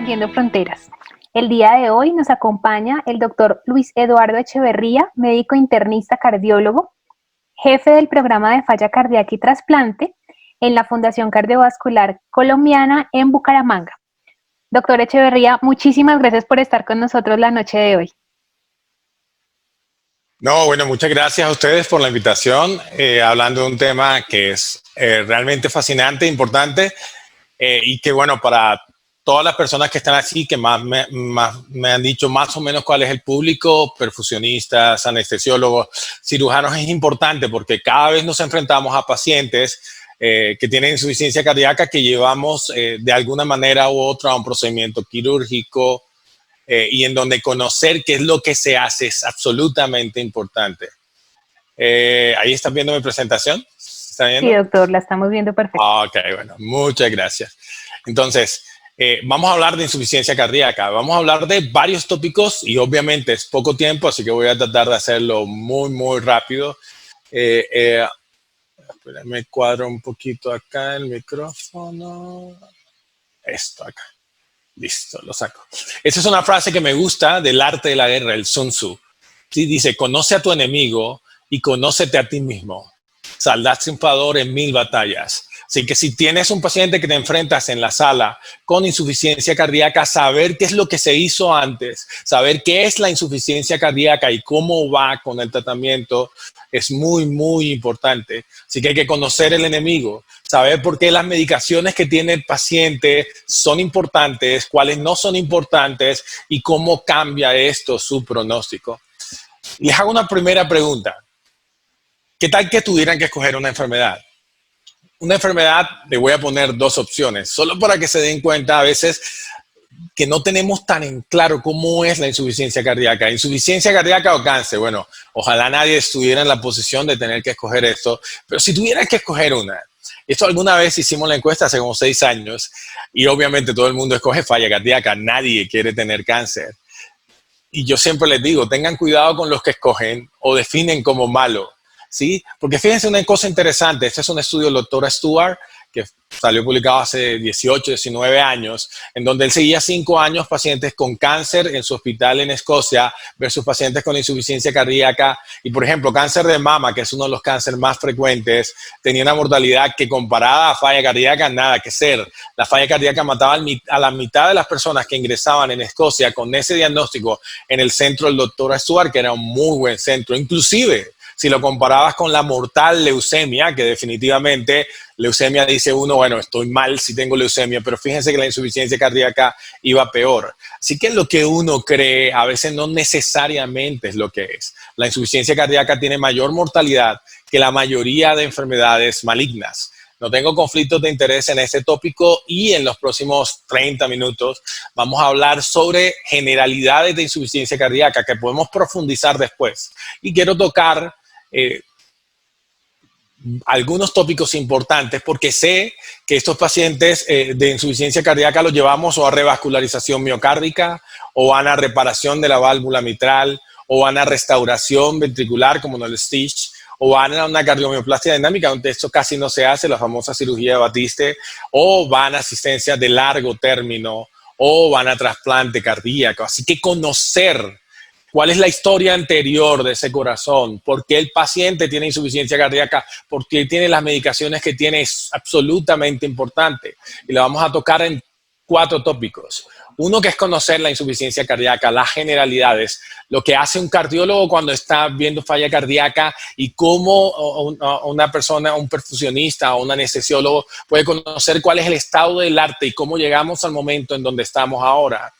Trascendiendo Fronteras. El día de hoy nos acompaña el doctor Luis Eduardo Echeverría, médico internista cardiólogo, jefe del programa de falla cardíaca y trasplante en la Fundación Cardiovascular Colombiana en Bucaramanga. Doctor Echeverría, muchísimas gracias por estar con nosotros la noche de hoy. No, bueno, muchas gracias a ustedes por la invitación, hablando de un tema que es realmente fascinante, importante, y que bueno, para todas las personas que están aquí, que me han dicho más o menos cuál es el público, perfusionistas, anestesiólogos, cirujanos, es importante porque cada vez nos enfrentamos a pacientes que tienen insuficiencia cardíaca, que llevamos de alguna manera u otra a un procedimiento quirúrgico, y en donde conocer qué es lo que se hace es absolutamente importante. ¿Ahí están viendo mi presentación? ¿Está viendo? Sí, doctor, la estamos viendo perfecto. Ok, bueno, muchas gracias. Entonces, vamos a hablar de insuficiencia cardíaca. Vamos a hablar de varios tópicos y obviamente es poco tiempo, así que voy a tratar de hacerlo muy rápido. Me cuadro un poquito acá el micrófono. Esto acá. Listo, lo saco. Esa es una frase que me gusta del arte de la guerra, el Sun Tzu. Sí, dice, conoce a tu enemigo y conócete a ti mismo. Saldrás triunfador en 1000 batallas. Así que si tienes un paciente que te enfrentas en la sala con insuficiencia cardíaca, saber qué es lo que se hizo antes, saber qué es la insuficiencia cardíaca y cómo va con el tratamiento es muy importante. Así que hay que conocer el enemigo, saber por qué las medicaciones que tiene el paciente son importantes, cuáles no son importantes y cómo cambia esto su pronóstico. Les hago una primera pregunta. ¿Qué tal que tuvieran que escoger una enfermedad? Una enfermedad, le voy a poner dos opciones, solo para que se den cuenta a veces que no tenemos tan en claro cómo es la insuficiencia cardíaca. ¿Insuficiencia cardíaca o cáncer? Bueno, ojalá nadie estuviera en la posición de tener que escoger esto, pero si tuviera que escoger una, esto alguna vez hicimos la encuesta hace como 6 años y obviamente todo el mundo escoge falla cardíaca, nadie quiere tener cáncer. Y yo siempre les digo, tengan cuidado con los que escogen o definen como malo. ¿Sí? Porque fíjense una cosa interesante, este es un estudio del doctor Stewart que salió publicado hace 18, 19 años, en donde él seguía 5 años pacientes con cáncer en su hospital en Escocia versus pacientes con insuficiencia cardíaca y, por ejemplo, cáncer de mama, que es uno de los cánceres más frecuentes, tenía una mortalidad que comparada a falla cardíaca, nada que ser. La falla cardíaca mataba a la mitad de las personas que ingresaban en Escocia con ese diagnóstico en el centro del doctor Stewart, que era un muy buen centro, inclusive si lo comparabas con la mortal leucemia, que definitivamente leucemia dice uno, bueno, estoy mal si tengo leucemia, pero fíjense que la insuficiencia cardíaca iba peor. Así que lo que uno cree a veces no necesariamente es lo que es. La insuficiencia cardíaca tiene mayor mortalidad que la mayoría de enfermedades malignas. No tengo conflictos de interés en este tópico y en los próximos 30 minutos vamos a hablar sobre generalidades de insuficiencia cardíaca que podemos profundizar después. Y quiero tocar algunos tópicos importantes porque sé que estos pacientes de insuficiencia cardíaca los llevamos o a revascularización miocárdica o van a reparación de la válvula mitral o van a restauración ventricular como en el Stitch o van a una cardiomioplastia dinámica donde esto casi no se hace, la famosa cirugía de Batiste, o van a asistencia de largo término o van a trasplante cardíaco. Así que conocer cuál es la historia anterior de ese corazón, por qué el paciente tiene insuficiencia cardíaca, por qué tiene las medicaciones que tiene es absolutamente importante. Y lo vamos a tocar en 4 tópicos. Uno que es conocer la insuficiencia cardíaca, las generalidades, lo que hace un cardiólogo cuando está viendo falla cardíaca y cómo una persona, un perfusionista o un anestesiólogo puede conocer cuál es el estado del arte y cómo llegamos al momento en donde estamos ahora.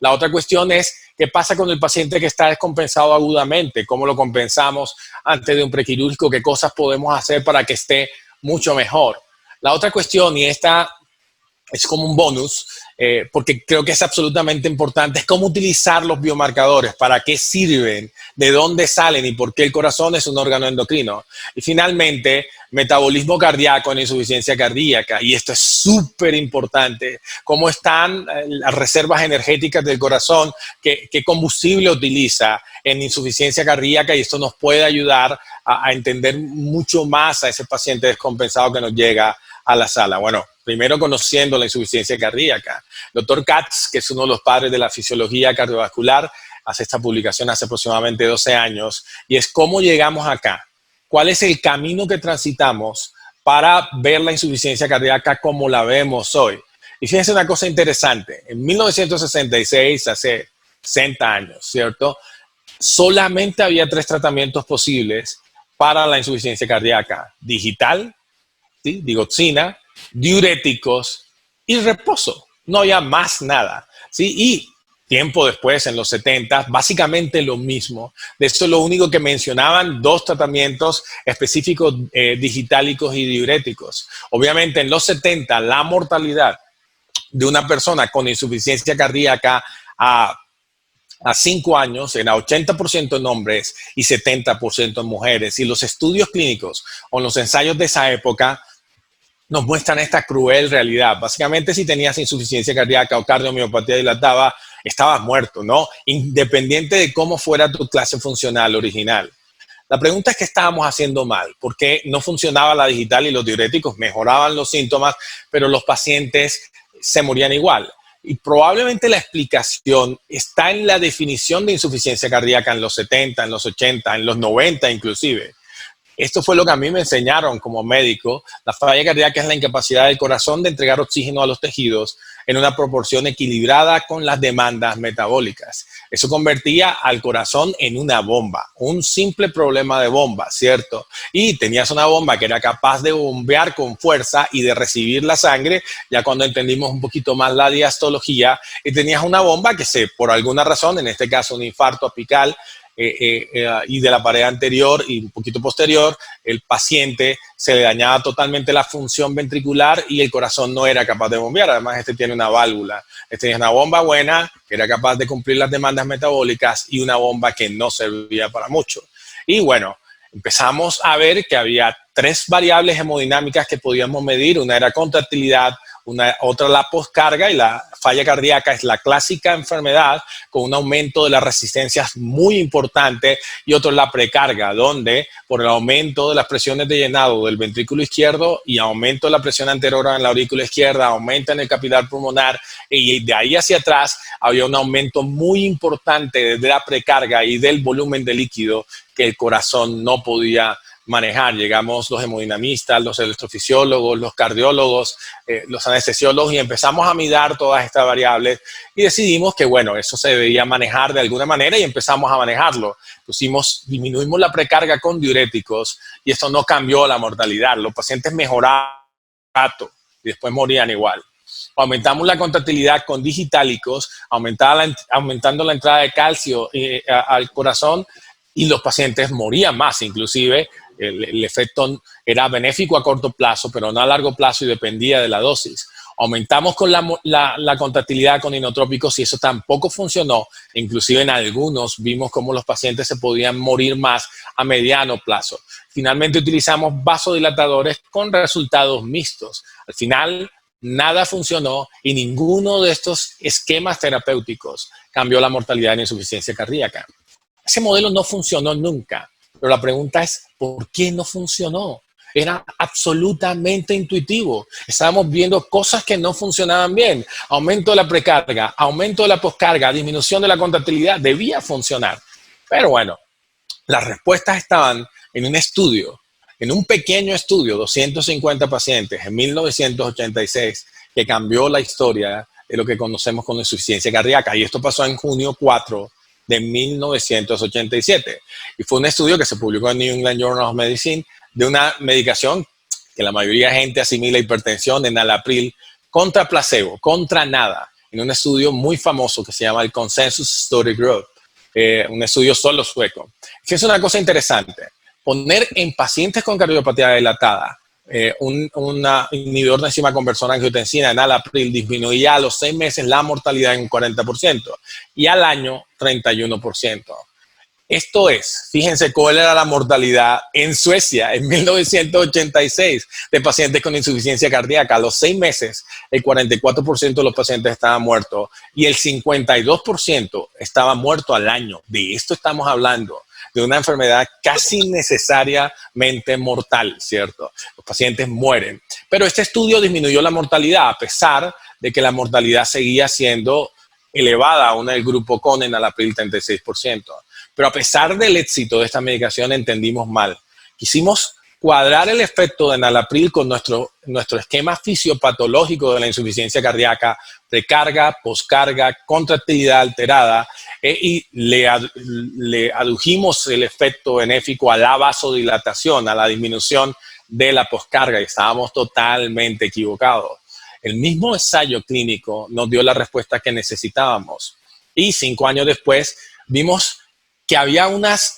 La otra cuestión es qué pasa con el paciente que está descompensado agudamente, cómo lo compensamos antes de un prequirúrgico, qué cosas podemos hacer para que esté mucho mejor. La otra cuestión, y esta es como un bonus, porque creo que es absolutamente importante, es cómo utilizar los biomarcadores, para qué sirven, de dónde salen y por qué el corazón es un órgano endocrino. Y finalmente, metabolismo cardíaco en insuficiencia cardíaca, y esto es súper importante, cómo están las reservas energéticas del corazón, qué combustible utiliza en insuficiencia cardíaca, y esto nos puede ayudar a entender mucho más a ese paciente descompensado que nos llega a la sala. Bueno, primero conociendo la insuficiencia cardíaca. Dr. Katz, que es uno de los padres de la fisiología cardiovascular, hace esta publicación hace aproximadamente 12 años, y es cómo llegamos acá. ¿Cuál es el camino que transitamos para ver la insuficiencia cardíaca como la vemos hoy? Y fíjense una cosa interesante. En 1966, hace 60 años, ¿cierto? Solamente había 3 tratamientos posibles para la insuficiencia cardíaca: digital, ¿sí?, digoxina, diuréticos y reposo. No había más nada, ¿sí? Y tiempo después, en los 70, básicamente lo mismo. De eso lo único que mencionaban, 2 tratamientos específicos digitálicos y diuréticos. Obviamente en los 70 la mortalidad de una persona con insuficiencia cardíaca a 5 años era 80% en hombres y 70% en mujeres. Y los estudios clínicos o los ensayos de esa época nos muestran esta cruel realidad. Básicamente, si tenías insuficiencia cardíaca o cardiomiopatía dilatada, estabas muerto, ¿no? Independiente de cómo fuera tu clase funcional original. La pregunta es: ¿qué estábamos haciendo mal? ¿Por qué no funcionaba la digital y los diuréticos mejoraban los síntomas, pero los pacientes se morían igual? Y probablemente la explicación está en la definición de insuficiencia cardíaca en los 70, en los 80, en los 90 inclusive. Esto fue lo que a mí me enseñaron como médico. La falla cardíaca es la incapacidad del corazón de entregar oxígeno a los tejidos en una proporción equilibrada con las demandas metabólicas. Eso convertía al corazón en una bomba, un simple problema de bomba, ¿cierto? Y tenías una bomba que era capaz de bombear con fuerza y de recibir la sangre, ya cuando entendimos un poquito más la diastología, y tenías una bomba que por alguna razón, en este caso un infarto apical, y de la pared anterior y un poquito posterior, el paciente se le dañaba totalmente la función ventricular y el corazón no era capaz de bombear. Además, este tiene una válvula. Este tiene una bomba buena que era capaz de cumplir las demandas metabólicas y una bomba que no servía para mucho. Y bueno, empezamos a ver que había 3 variables hemodinámicas que podíamos medir. Una era contractilidad, otra la poscarga, y la falla cardíaca es la clásica enfermedad con un aumento de las resistencias muy importante, y otro es la precarga, donde por el aumento de las presiones de llenado del ventrículo izquierdo y aumento de la presión anterior en la aurícula izquierda, aumenta en el capilar pulmonar, y de ahí hacia atrás había un aumento muy importante de la precarga y del volumen de líquido que el corazón no podía manejar. Llegamos los hemodinamistas, los electrofisiólogos, los cardiólogos, los anestesiólogos, y empezamos a mirar todas estas variables y decidimos que, bueno, eso se debía manejar de alguna manera, y empezamos a manejarlo. Disminuimos la precarga con diuréticos y esto no cambió la mortalidad. Los pacientes mejoraban y después morían igual. Aumentamos la contractilidad con digitálicos, aumentando la entrada de calcio al corazón, y los pacientes morían más. Inclusive el efecto era benéfico a corto plazo, pero no a largo plazo, y dependía de la dosis. Aumentamos con la contractilidad con inotrópicos y eso tampoco funcionó. Inclusive en algunos vimos cómo los pacientes se podían morir más a mediano plazo. Finalmente utilizamos vasodilatadores con resultados mixtos. Al final nada funcionó y ninguno de estos esquemas terapéuticos cambió la mortalidad en insuficiencia cardíaca. Ese modelo no funcionó nunca, pero la pregunta es: ¿por qué no funcionó? Era absolutamente intuitivo. Estábamos viendo cosas que no funcionaban bien. Aumento de la precarga, aumento de la poscarga, disminución de la contractilidad. Debía funcionar. Pero bueno, las respuestas estaban en un estudio, en un pequeño estudio, 250 pacientes, en 1986, que cambió la historia de lo que conocemos como insuficiencia cardíaca. Y esto pasó en junio 4 de 1987. Y fue un estudio que se publicó en New England Journal of Medicine de una medicación que la mayoría de gente asimila hipertensión, enalapril, contra placebo, contra nada, en un estudio muy famoso que se llama el Consensus Study Group, un estudio solo sueco. Es una cosa interesante, poner en pacientes con cardiopatía dilatada un inhibidor de enzima conversora angiotensina, enalapril, disminuía a los 6 meses la mortalidad en un 40% y al año 31%. Esto es, fíjense cuál era la mortalidad en Suecia en 1986 de pacientes con insuficiencia cardíaca. A los 6 meses, el 44% de los pacientes estaban muertos y el 52% estaba muerto al año. De esto estamos hablando, de una enfermedad casi necesariamente mortal, ¿cierto? Los pacientes mueren. Pero este estudio disminuyó la mortalidad, a pesar de que la mortalidad seguía siendo elevada, aún en el grupo con enalapril 36%. Pero a pesar del éxito de esta medicación, entendimos mal. Quisimos cuadrar el efecto de enalapril con nuestro esquema fisiopatológico de la insuficiencia cardíaca, precarga, poscarga, contractilidad alterada, y le adujimos el efecto benéfico a la vasodilatación, a la disminución de la poscarga, y estábamos totalmente equivocados. El mismo ensayo clínico nos dio la respuesta que necesitábamos. Y 5 años después vimos que había unas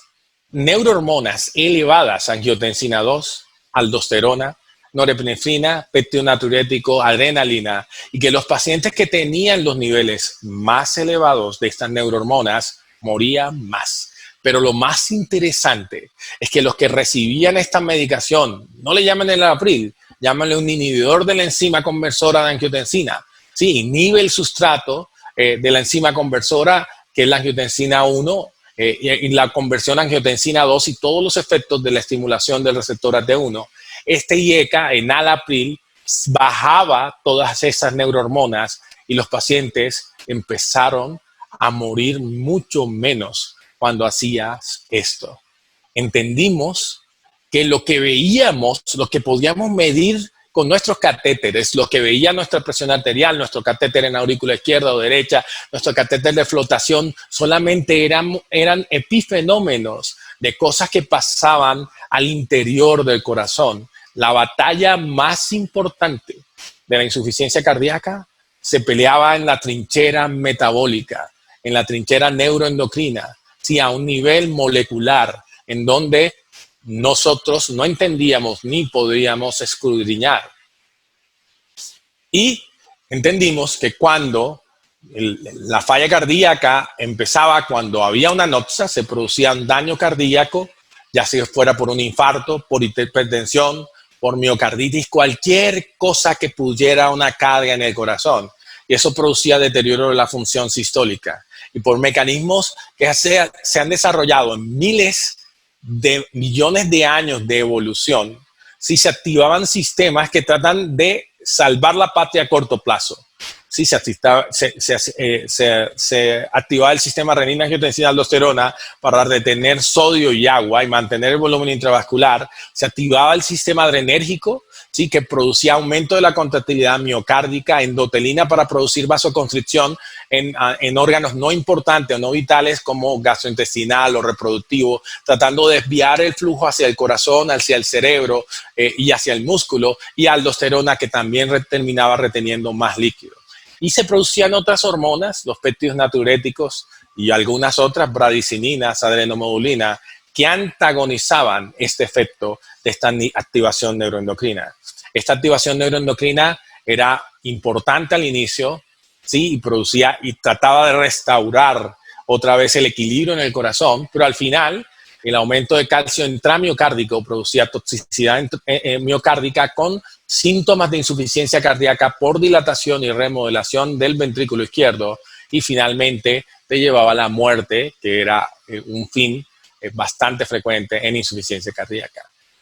neurohormonas elevadas, angiotensina 2, aldosterona, norepinefrina, péptido natriurético, adrenalina, y que los pacientes que tenían los niveles más elevados de estas neurohormonas morían más. Pero lo más interesante es que los que recibían esta medicación, no le llaman enalapril, llámale un inhibidor de la enzima conversora de angiotensina. Sí, inhibe el sustrato de la enzima conversora, que es la angiotensina 1, y la conversión a angiotensina 2 y todos los efectos de la estimulación del receptor AT1. Este IECA, enalapril, bajaba todas esas neurohormonas y los pacientes empezaron a morir mucho menos cuando hacías esto. Entendimos que lo que veíamos, lo que podíamos medir con nuestros catéteres, lo que veía nuestra presión arterial, nuestro catéter en aurícula izquierda o derecha, nuestro catéter de flotación, solamente eran epifenómenos de cosas que pasaban al interior del corazón. La batalla más importante de la insuficiencia cardíaca se peleaba en la trinchera metabólica, en la trinchera neuroendocrina, sí, a un nivel molecular, en donde nosotros no entendíamos ni podíamos escudriñar. Y entendimos que cuando la falla cardíaca empezaba, cuando había una anoxia, se producía un daño cardíaco, ya sea fuera por un infarto, por hipertensión, por miocarditis, cualquier cosa que pudiera una carga en el corazón. Y eso producía deterioro de la función sistólica. Y por mecanismos que se han desarrollado en miles de millones de años de evolución, si se activaban sistemas que tratan de salvar la patria a corto plazo. Si se activaba el sistema renina-angiotensina-aldosterona para retener sodio y agua y mantener el volumen intravascular, se activaba el sistema adrenérgico, ¿sí?, que producía aumento de la contractilidad miocárdica, endotelina para producir vasoconstricción en órganos no importantes o no vitales como gastrointestinal o reproductivo, tratando de desviar el flujo hacia el corazón, hacia el cerebro y hacia el músculo, y aldosterona, que también terminaba reteniendo más líquido. Y se producían otras hormonas, los péptidos natriuréticos y algunas otras, bradicininas, adrenomodulina, que antagonizaban este efecto de esta activación neuroendocrina. Esta activación neuroendocrina era importante al inicio, ¿sí?, y producía y trataba de restaurar otra vez el equilibrio en el corazón, pero al final el aumento de calcio intramiocárdico producía toxicidad miocárdica con síntomas de insuficiencia cardíaca por dilatación y remodelación del ventrículo izquierdo, y finalmente te llevaba a la muerte, que era un fin bastante frecuente en insuficiencia cardíaca.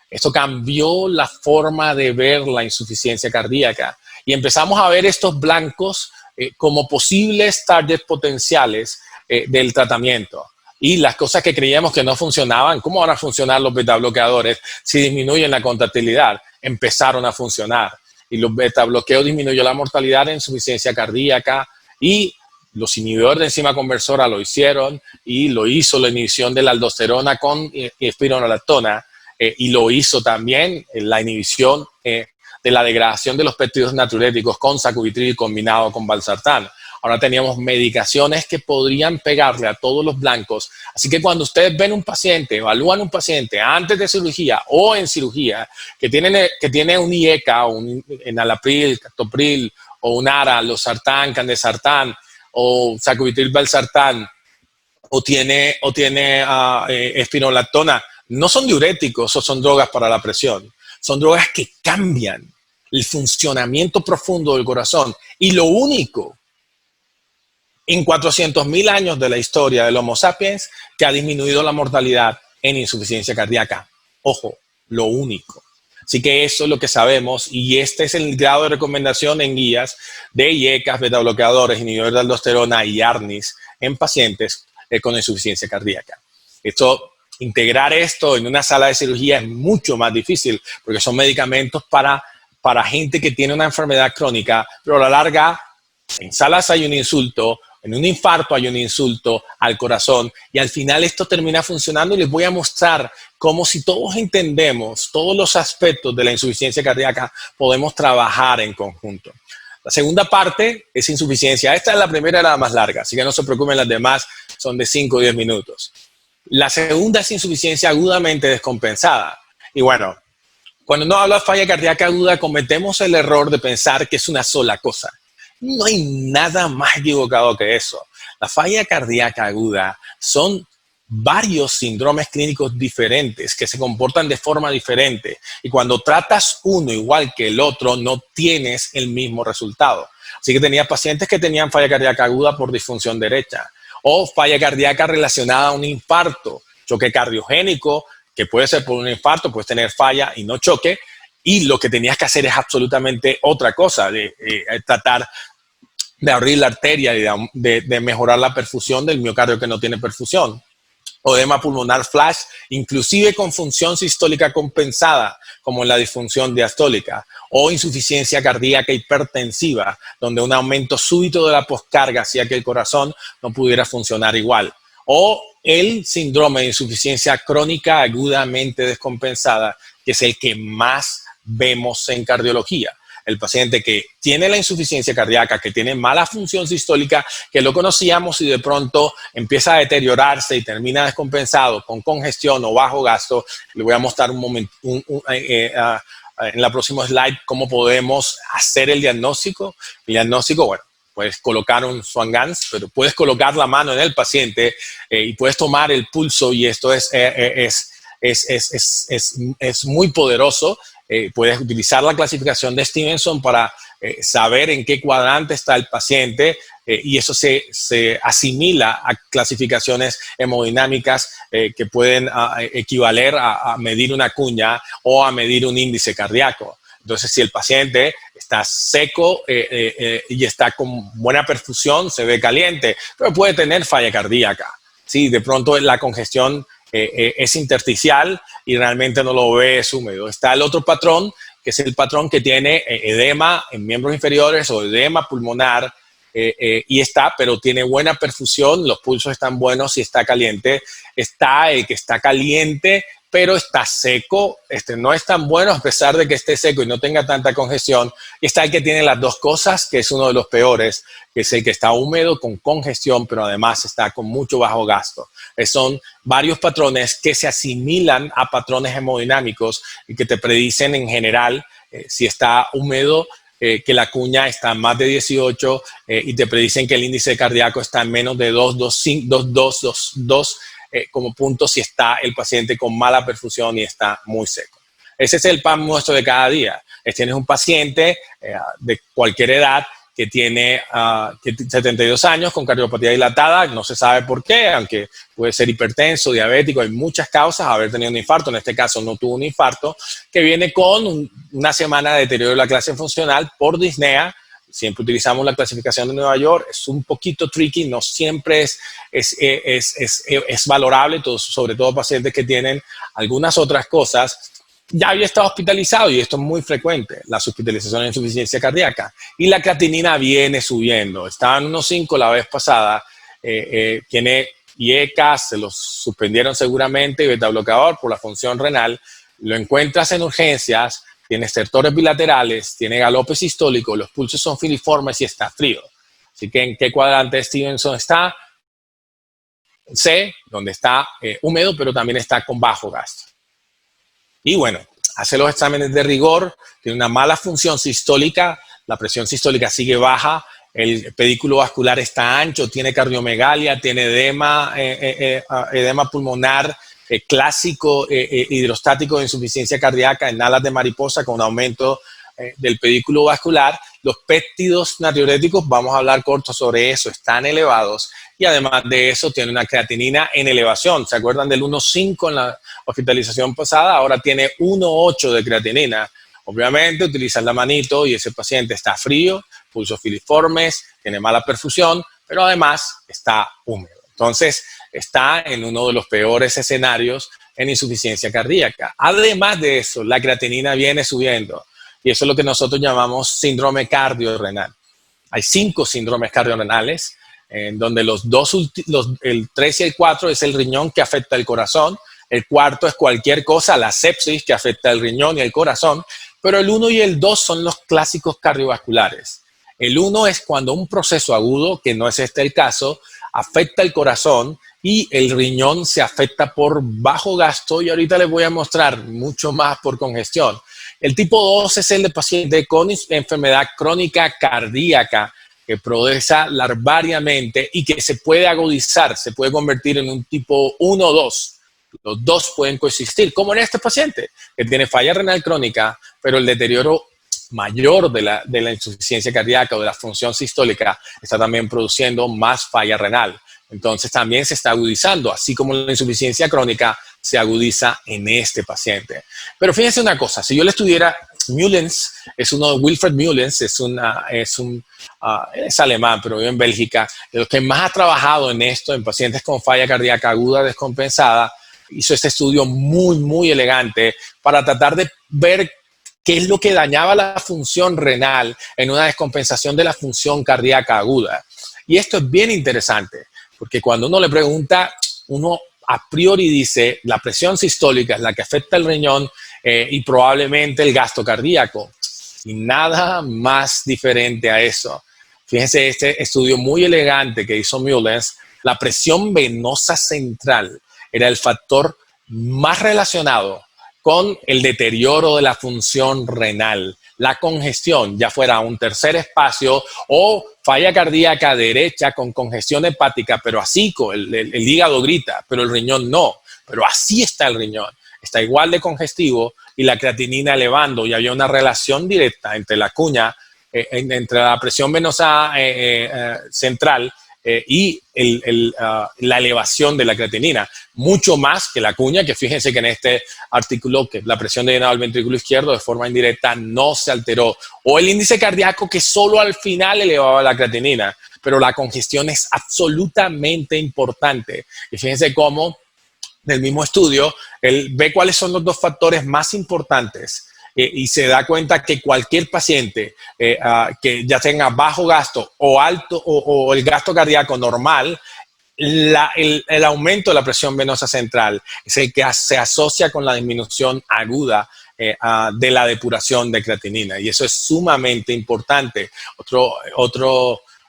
Esto cambió la forma de ver la insuficiencia cardíaca y empezamos a ver estos blancos como posibles targets potenciales del tratamiento. Y las cosas que creíamos que no funcionaban, ¿cómo van a funcionar los betabloqueadores si disminuyen la contractilidad? Empezaron a funcionar. Y los betabloqueos disminuyó la mortalidad en insuficiencia cardíaca, y los inhibidores de enzima conversora lo hicieron, y lo hizo la inhibición de la aldosterona con espironolactona, y lo hizo también la inhibición de la degradación de los péptidos natriuréticos con sacubitril combinado con valsartán. Ahora teníamos medicaciones que podrían pegarle a todos los blancos. Así que cuando ustedes ven un paciente, evalúan un paciente antes de cirugía o en cirugía, que tiene un IECA, un enalapril, captopril, o un ARA, losartán, candesartán, o sacubitril valsartán, o tiene espironolactona, no son diuréticos o son drogas para la presión. Son drogas que cambian el funcionamiento profundo del corazón. Y lo único en 400.000 años de la historia del Homo sapiens que ha disminuido la mortalidad en insuficiencia cardíaca. Ojo, lo único. Así que eso es lo que sabemos y este es el grado de recomendación en guías de IECAS, betabloqueadores, inhibidores de aldosterona y ARNIs en pacientes con insuficiencia cardíaca. Integrar esto en una sala de cirugía es mucho más difícil porque son medicamentos para gente que tiene una enfermedad crónica, pero a la larga en salas hay un insulto, en un infarto hay un insulto al corazón y al final esto termina funcionando y les voy a mostrar cómo si todos entendemos todos los aspectos de la insuficiencia cardíaca podemos trabajar en conjunto. La segunda parte es insuficiencia. Esta es la primera y la más larga, así que no se preocupen, las demás son de 5 o 10 minutos. La segunda es insuficiencia agudamente descompensada. Y bueno, cuando no habla de falla cardíaca aguda, cometemos el error de pensar que es una sola cosa. No hay nada más equivocado que eso. La falla cardíaca aguda son varios síndromes clínicos diferentes que se comportan de forma diferente. Y cuando tratas uno igual que el otro, no tienes el mismo resultado. Así que tenía pacientes que tenían falla cardíaca aguda por disfunción derecha o falla cardíaca relacionada a un infarto, choque cardiogénico, que puede ser por un infarto, puedes tener falla y no choque, y lo que tenías que hacer es absolutamente otra cosa, tratar de abrir la arteria y de mejorar la perfusión del miocardio que no tiene perfusión. O edema pulmonar flash, inclusive con función sistólica compensada, como en la disfunción diastólica, o insuficiencia cardíaca hipertensiva, donde un aumento súbito de la poscarga hacía que el corazón no pudiera funcionar igual. O el síndrome de insuficiencia crónica agudamente descompensada, que es el que más vemos en cardiología. El paciente que tiene la insuficiencia cardíaca, que tiene mala función sistólica, que lo conocíamos y de pronto empieza a deteriorarse y termina descompensado con congestión o bajo gasto. Le voy a mostrar en la próxima slide cómo podemos hacer el diagnóstico. El diagnóstico, bueno, puedes colocar un Swan-Ganz, pero puedes colocar la mano en el paciente y puedes tomar el pulso y esto es muy poderoso. Puedes utilizar la clasificación de Stevenson para saber en qué cuadrante está el paciente y eso se asimila a clasificaciones hemodinámicas que pueden equivaler a medir una cuña o a medir un índice cardíaco. Entonces, si el paciente está seco y está con buena perfusión, se ve caliente, pero puede tener falla cardíaca. Sí, de pronto la congestión es intersticial y realmente no lo ves húmedo. Está el otro patrón, que es el patrón que tiene edema en miembros inferiores o edema pulmonar pero tiene buena perfusión, los pulsos están buenos y está caliente. Está el que está caliente, pero está seco, no es tan bueno a pesar de que esté seco y no tenga tanta congestión. Y está el que tiene las dos cosas, que es uno de los peores, que es el que está húmedo con congestión, pero además está con mucho bajo gasto. Son varios patrones que se asimilan a patrones hemodinámicos y que te predicen en general si está húmedo, que la cuña está en más de 18 y te predicen que el índice cardíaco está en menos de 2 como punto si está el paciente con mala perfusión y está muy seco. Ese es el pan nuestro de cada día. Tienes un paciente de cualquier edad que tiene 72 años con cardiopatía dilatada, no se sabe por qué, aunque puede ser hipertenso, diabético, hay muchas causas, haber tenido un infarto, en este caso no tuvo un infarto, que viene con una semana de deterioro de la clase funcional por disnea. Siempre utilizamos la clasificación de Nueva York, es un poquito tricky, no siempre es valorable, sobre todo pacientes que tienen algunas otras cosas. Ya había estado hospitalizado y esto es muy frecuente, las hospitalizaciones de insuficiencia cardíaca. Y la creatinina viene subiendo, estaba en 1.5 la vez pasada, tiene IECAS, se los suspendieron seguramente, y betabloqueador por la función renal, lo encuentras en urgencias, tiene estertores bilaterales, tiene galope sistólico, los pulsos son filiformes y está frío. Así que, ¿en qué cuadrante de Stevenson está? C, donde está húmedo, pero también está con bajo gasto. Y bueno, hace los exámenes de rigor, tiene una mala función sistólica, la presión sistólica sigue baja, el pedículo vascular está ancho, tiene cardiomegalia, tiene edema pulmonar clásico hidrostático de insuficiencia cardíaca en alas de mariposa con aumento del pedículo vascular Los péptidos natriuréticos, vamos a hablar corto sobre eso, están elevados y además de eso tiene una creatinina en elevación. ¿Se acuerdan del 1.5 en la hospitalización pasada? Ahora tiene 1.8 de creatinina. Obviamente utilizan la manito y ese paciente está frío, pulsos filiformes, tiene mala perfusión, pero además está húmedo. Entonces está en uno de los peores escenarios en insuficiencia cardíaca. Además de eso, la creatinina viene subiendo y eso es lo que nosotros llamamos síndrome cardiorrenal. Hay 5 síndromes cardiorrenales, en donde el 3 y el 4 es el riñón que afecta el corazón, el cuarto es cualquier cosa, la sepsis que afecta el riñón y el corazón, pero el 1 y el 2 son los clásicos cardiovasculares. El 1 es cuando un proceso agudo, que no es este el caso, afecta el corazón y el riñón se afecta por bajo gasto y ahorita les voy a mostrar mucho más por congestión. El tipo 2 es el de paciente con enfermedad crónica cardíaca que progresa larvariamente y que se puede agudizar, se puede convertir en un tipo 1 o 2. Los dos pueden coexistir, como en este paciente que tiene falla renal crónica, pero el deterioro mayor de la insuficiencia cardíaca o de la función sistólica está también produciendo más falla renal. Entonces también se está agudizando, así como la insuficiencia crónica se agudiza en este paciente. Pero fíjense una cosa, si yo le estudiara Müllens, es uno de Wilfred Müllens, es alemán, pero vive en Bélgica, de los que más ha trabajado en esto, en pacientes con falla cardíaca aguda descompensada, hizo este estudio muy, muy elegante para tratar de ver qué es lo que dañaba la función renal en una descompensación de la función cardíaca aguda. Y esto es bien interesante, porque cuando uno le pregunta, uno a priori dice la presión sistólica es la que afecta el riñón y probablemente el gasto cardíaco. Y nada más diferente a eso. Fíjense este estudio muy elegante que hizo Müllens, la presión venosa central era el factor más relacionado con el deterioro de la función renal, la congestión, ya fuera un tercer espacio o falla cardíaca derecha con congestión hepática, pero así el hígado grita, pero el riñón no, pero así está el riñón, está igual de congestivo y la creatinina elevando y había una relación directa entre la cuña, entre la presión venosa central y la elevación de la creatinina, mucho más que la cuña, que fíjense que en este artículo que la presión de llenado del ventrículo izquierdo de forma indirecta no se alteró, o el índice cardíaco que solo al final elevaba la creatinina, pero la congestión es absolutamente importante. Y fíjense cómo del mismo estudio, él ve cuáles son los 2 factores más importantes y se da cuenta que cualquier paciente que ya tenga bajo gasto o alto o el gasto cardíaco normal, el aumento de la presión venosa central es el que se asocia con la disminución aguda de la depuración de creatinina y eso es sumamente importante.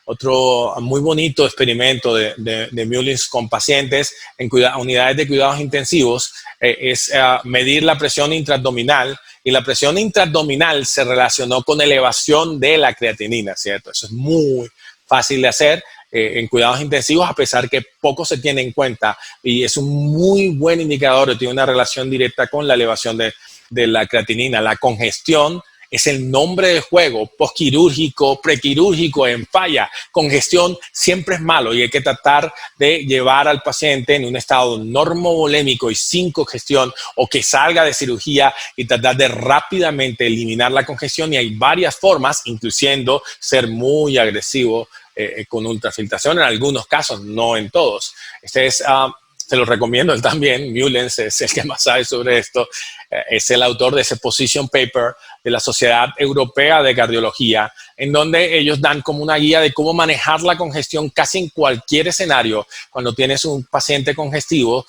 Otro muy bonito experimento de Müllens con pacientes en unidades de cuidados intensivos es medir la presión intraabdominal y la presión intraabdominal se relacionó con elevación de la creatinina, ¿cierto? Eso es muy fácil de hacer en cuidados intensivos a pesar que poco se tiene en cuenta y es un muy buen indicador, tiene una relación directa con la elevación de la creatinina. La congestión es el nombre de juego, postquirúrgico, prequirúrgico, en falla. Congestión siempre es malo y hay que tratar de llevar al paciente en un estado normovolémico y sin congestión o que salga de cirugía y tratar de rápidamente eliminar la congestión y hay varias formas, incluyendo ser muy agresivo con ultrafiltración en algunos casos, no en todos. Se lo recomiendo él también, Müllens es el que más sabe sobre esto, es el autor de ese position paper de la Sociedad Europea de Cardiología, en donde ellos dan como una guía de cómo manejar la congestión casi en cualquier escenario. Cuando tienes un paciente congestivo,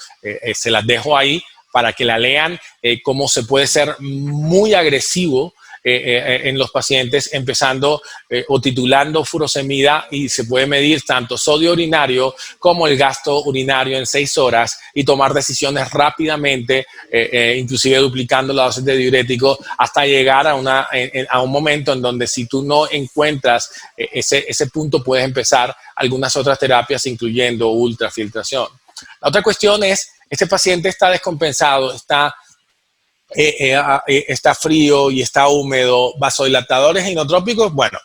se las dejo ahí para que la lean, cómo se puede ser muy agresivo en los pacientes, empezando o titulando furosemida y se puede medir tanto sodio urinario como el gasto urinario en 6 horas y tomar decisiones rápidamente, inclusive duplicando la dosis de diurético hasta llegar a un momento en donde si tú no encuentras ese punto puedes empezar algunas otras terapias incluyendo ultrafiltración. La otra cuestión es, este paciente está descompensado, está frío y está húmedo, vasodilatadores inotrópicos, bueno,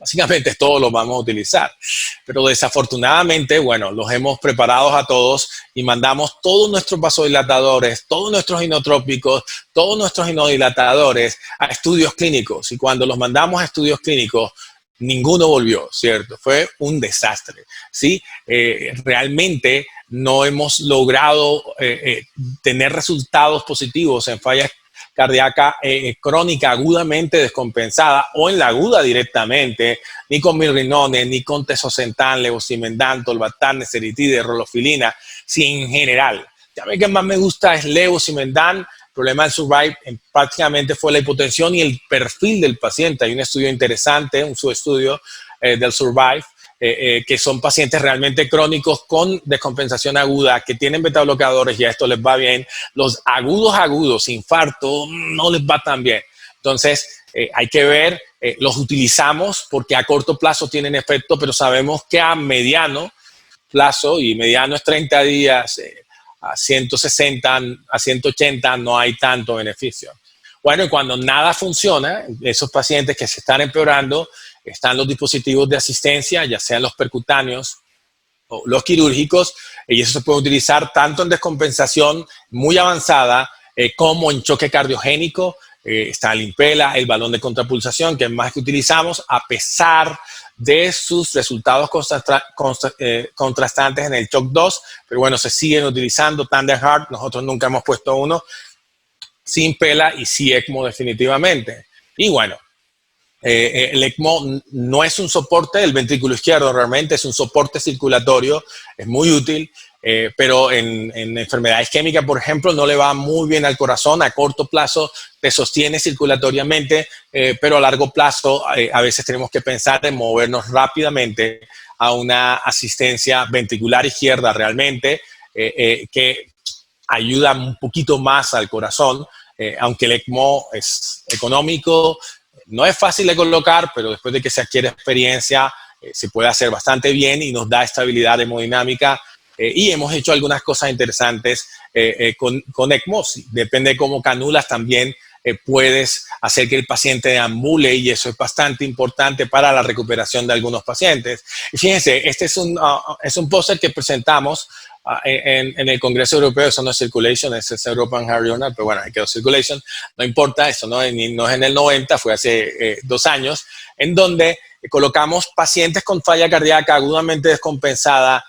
Básicamente todos los vamos a utilizar. Pero desafortunadamente, bueno, los hemos preparado a todos y mandamos todos nuestros vasodilatadores, todos nuestros inotrópicos, todos nuestros inodilatadores a estudios clínicos. Y cuando los mandamos a estudios clínicos, ninguno volvió, ¿cierto? Fue un desastre, ¿sí? Realmente no hemos logrado tener resultados positivos en falla cardíaca crónica agudamente descompensada o en la aguda directamente, ni con milrinone, ni con tesocentan, levosimendan, tolvaptan, neseritide, rolofilina, si en general. A mí que más me gusta es levosimendan. El problema del Survive prácticamente fue la hipotensión y el perfil del paciente. Hay un estudio interesante, un subestudio del Survive, que son pacientes realmente crónicos con descompensación aguda, que tienen betabloqueadores y a esto les va bien. Los agudos, infarto, no les va tan bien. Entonces, hay que ver, los utilizamos porque a corto plazo tienen efecto, pero sabemos que a mediano plazo, y mediano es 30 días, a 160, a 180 no hay tanto beneficio. Bueno, y cuando nada funciona, esos pacientes que se están empeorando, están los dispositivos de asistencia, ya sean los percutáneos o los quirúrgicos, y eso se puede utilizar tanto en descompensación muy avanzada como en choque cardiogénico. Está el Impella, el balón de contrapulsación, que es más que utilizamos, a pesar de sus resultados contrastantes en el Shock 2, pero bueno, se siguen utilizando. Tandem Heart, nosotros nunca hemos puesto uno, sí Impella y sí ECMO definitivamente. Y bueno, el ECMO no es un soporte del ventrículo izquierdo, realmente es un soporte circulatorio, es muy útil, pero en enfermedad isquémica, por ejemplo, no le va muy bien al corazón. A corto plazo te sostiene circulatoriamente, pero a largo plazo a veces tenemos que pensar en movernos rápidamente a una asistencia ventricular izquierda realmente, que ayuda un poquito más al corazón, aunque el ECMO es económico. No es fácil de colocar, pero después de que se adquiere experiencia, se puede hacer bastante bien y nos da estabilidad hemodinámica. Y hemos hecho algunas cosas interesantes con ECMO. Depende de cómo canulas también, puedes hacer que el paciente deambule, y eso es bastante importante para la recuperación de algunos pacientes. Y fíjense, este es un póster que presentamos en el Congreso Europeo. Eso no es Circulation, es European Heart Journal, pero bueno, ahí quedó Circulation, no importa, eso no es en el 90, fue hace 2 años, en donde colocamos pacientes con falla cardíaca agudamente descompensada,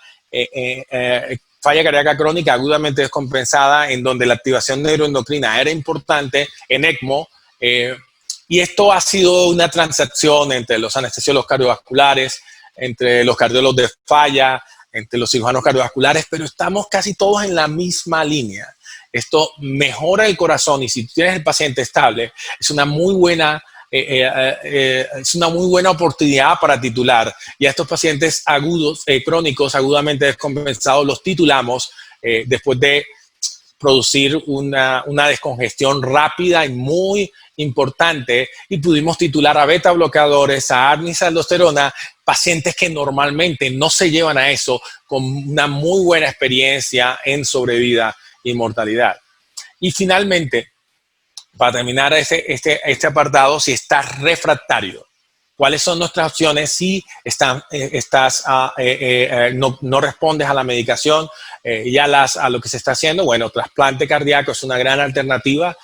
falla cardíaca crónica agudamente descompensada, en donde la activación neuroendocrina era importante en ECMO, y esto ha sido una transacción entre los anestesiólogos cardiovasculares, entre los cardiólogos de falla, entre los cirujanos cardiovasculares, pero estamos casi todos en la misma línea. Esto mejora el corazón, y si tienes el paciente estable, es una muy buena oportunidad para titular. Y a estos pacientes agudos, crónicos, agudamente descompensados, los titulamos después de producir una descongestión rápida y muy importante, y pudimos titular a beta bloqueadores, a ARNI, aldosterona, pacientes que normalmente no se llevan a eso, con una muy buena experiencia en sobrevida y mortalidad. Y finalmente, para terminar este apartado, si estás refractario, ¿cuáles son nuestras opciones si no respondes a la medicación y a lo que se está haciendo? Bueno, trasplante cardíaco es una gran alternativa.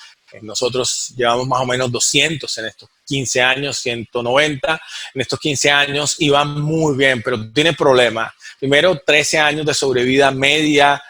Nosotros llevamos más o menos 200 en estos 15 años, 190 en estos 15 años, y va muy bien, pero tiene problemas. Primero, 13 años de sobrevida media.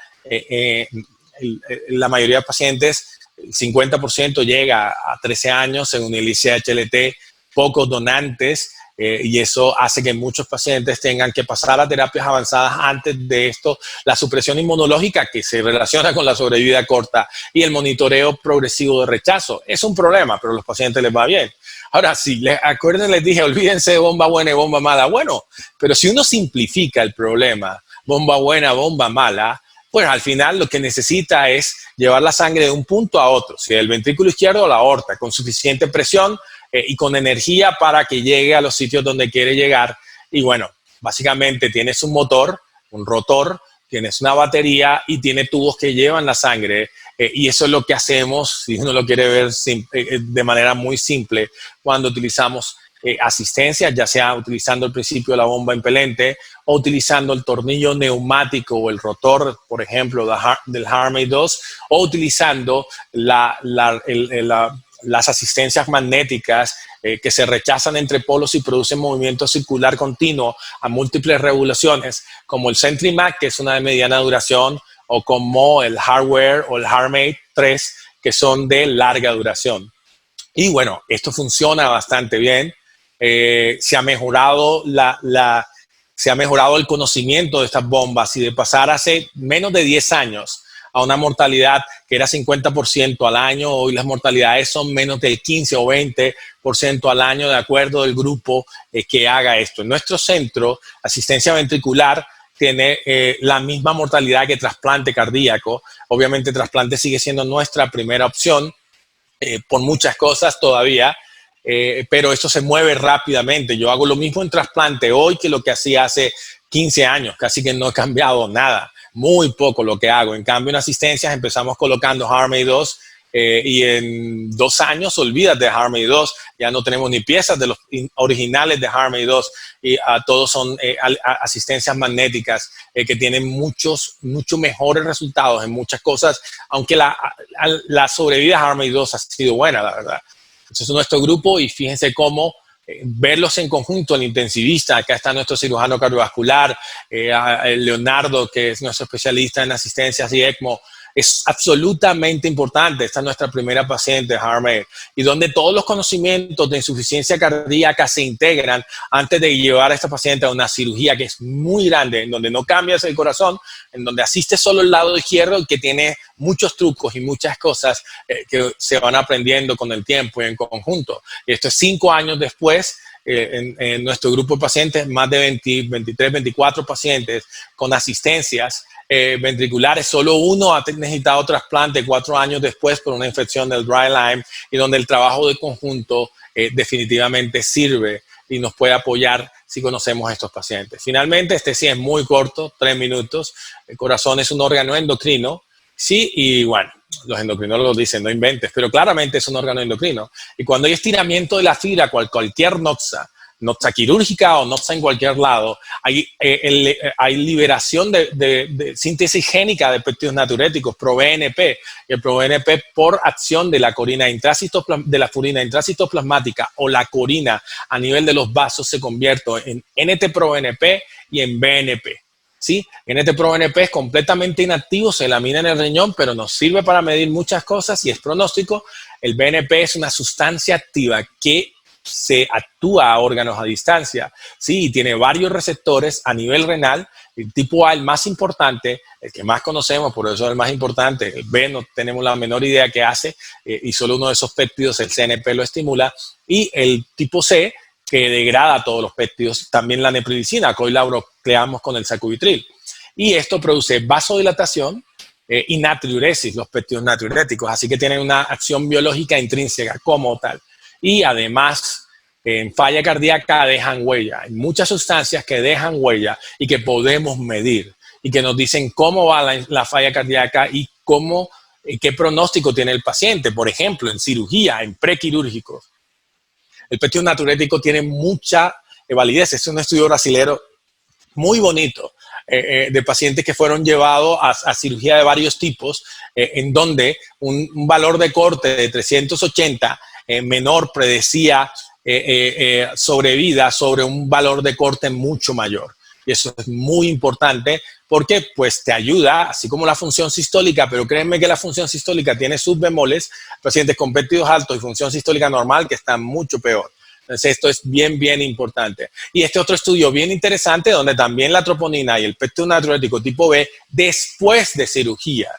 La mayoría de pacientes, el 50% llega a 13 años según el ICHLT, pocos donantes, y eso hace que muchos pacientes tengan que pasar a terapias avanzadas antes de esto. La supresión inmunológica, que se relaciona con la sobrevida corta, y el monitoreo progresivo de rechazo es un problema, pero a los pacientes les va bien. Ahora, si acuerden, les dije, olvídense de bomba buena y bomba mala. Bueno, pero si uno simplifica el problema, bomba buena, bomba mala, pues al final lo que necesita es llevar la sangre de un punto a otro, si del ventrículo izquierdo a la aorta, con suficiente presión y con energía para que llegue a los sitios donde quiere llegar. Y bueno, básicamente tienes un motor, un rotor, tienes una batería y tiene tubos que llevan la sangre. Y eso es lo que hacemos, si uno lo quiere ver de manera muy simple, cuando utilizamos asistencias, ya sea utilizando el principio de la bomba impelente o utilizando el tornillo neumático o el rotor, por ejemplo, del Harmony 2, o utilizando las asistencias magnéticas que se rechazan entre polos y producen movimiento circular continuo a múltiples revoluciones, como el CentriMag, que es una de mediana duración, o como el Hardware o el HeartMate 3, que son de larga duración. Y bueno, esto funciona bastante bien. Se ha mejorado se ha mejorado el conocimiento de estas bombas, y de pasar hace menos de 10 años a una mortalidad que era 50% al año, hoy las mortalidades son menos del 15 o 20% al año, de acuerdo del grupo que haga esto. En nuestro centro, asistencia ventricular tiene la misma mortalidad que trasplante cardíaco. Obviamente, trasplante sigue siendo nuestra primera opción por muchas cosas todavía, pero esto se mueve rápidamente. Yo hago lo mismo en trasplante hoy que lo que hacía hace 15 años, casi que no he cambiado nada, muy poco lo que hago. En cambio, en asistencias empezamos colocando Harmony 2 y en 2 años, olvídate de Harmony 2, ya no tenemos ni piezas de los originales de Harmony 2 y todos son asistencias magnéticas que tienen mucho mejores resultados en muchas cosas, aunque la sobrevida de Harmony 2 ha sido buena, la verdad. Entonces, es nuestro grupo, y fíjense cómo verlos en conjunto, el intensivista, acá está nuestro cirujano cardiovascular, Leonardo, que es nuestro especialista en asistencias y ECMO, es absolutamente importante. Esta es nuestra primera paciente, HeartMate, y donde todos los conocimientos de insuficiencia cardíaca se integran antes de llevar a esta paciente a una cirugía que es muy grande, en donde no cambias el corazón, en donde asistes solo el lado izquierdo, que tiene muchos trucos y muchas cosas que se van aprendiendo con el tiempo y en conjunto. Y esto es 5 años después. En nuestro grupo de pacientes, más de 23, 24 pacientes con asistencias ventriculares. Solo uno ha necesitado trasplante 4 años después por una infección del dry Lyme, y donde el trabajo de conjunto definitivamente sirve y nos puede apoyar si conocemos a estos pacientes. Finalmente, este sí es muy corto, 3 minutos. El corazón es un órgano endocrino. Sí, y bueno, los endocrinólogos dicen no inventes, pero claramente es un órgano endocrino. Y cuando hay estiramiento de la fibra, cualquier noxa quirúrgica o noxa en cualquier lado, hay liberación de síntesis génica de péptidos natriuréticos, ProBNP. Y el ProBNP, por acción de la furina intracitoplasmática o la corina a nivel de los vasos, se convierte en NT-proBNP y en BNP. ¿Sí? NT-proBNP es completamente inactivo, se elimina en el riñón, pero nos sirve para medir muchas cosas y es pronóstico. El BNP es una sustancia activa que se actúa a órganos a distancia, ¿sí? Y tiene varios receptores a nivel renal. El tipo A, el más importante, el que más conocemos, por eso es el más importante. El B no tenemos la menor idea qué hace, y solo uno de esos péptidos, el CNP, lo estimula. Y el tipo C, que degrada todos los péptidos, también la neprilicina, que hoy la bloqueamos con el sacubitril. Y esto produce vasodilatación y natriuresis, los péptidos natriuréticos, así que tienen una acción biológica intrínseca como tal. Y además, en falla cardíaca dejan huella. Hay muchas sustancias que dejan huella y que podemos medir y que nos dicen cómo va la falla cardíaca y qué pronóstico tiene el paciente. Por ejemplo, en cirugía, en prequirúrgicos. El péptido natriurético tiene mucha validez. Es un estudio brasilero muy bonito de pacientes que fueron llevados a cirugía de varios tipos, en donde un valor de corte de 380 menor predecía sobrevida sobre un valor de corte mucho mayor. Y eso es muy importante porque pues te ayuda, así como la función sistólica, pero créanme que la función sistólica tiene sus bemoles, pacientes con péptidos altos y función sistólica normal que están mucho peor. Entonces, esto es bien importante. Y este otro estudio bien interesante, donde también la troponina y el péptido natriurético tipo B, después de cirugía,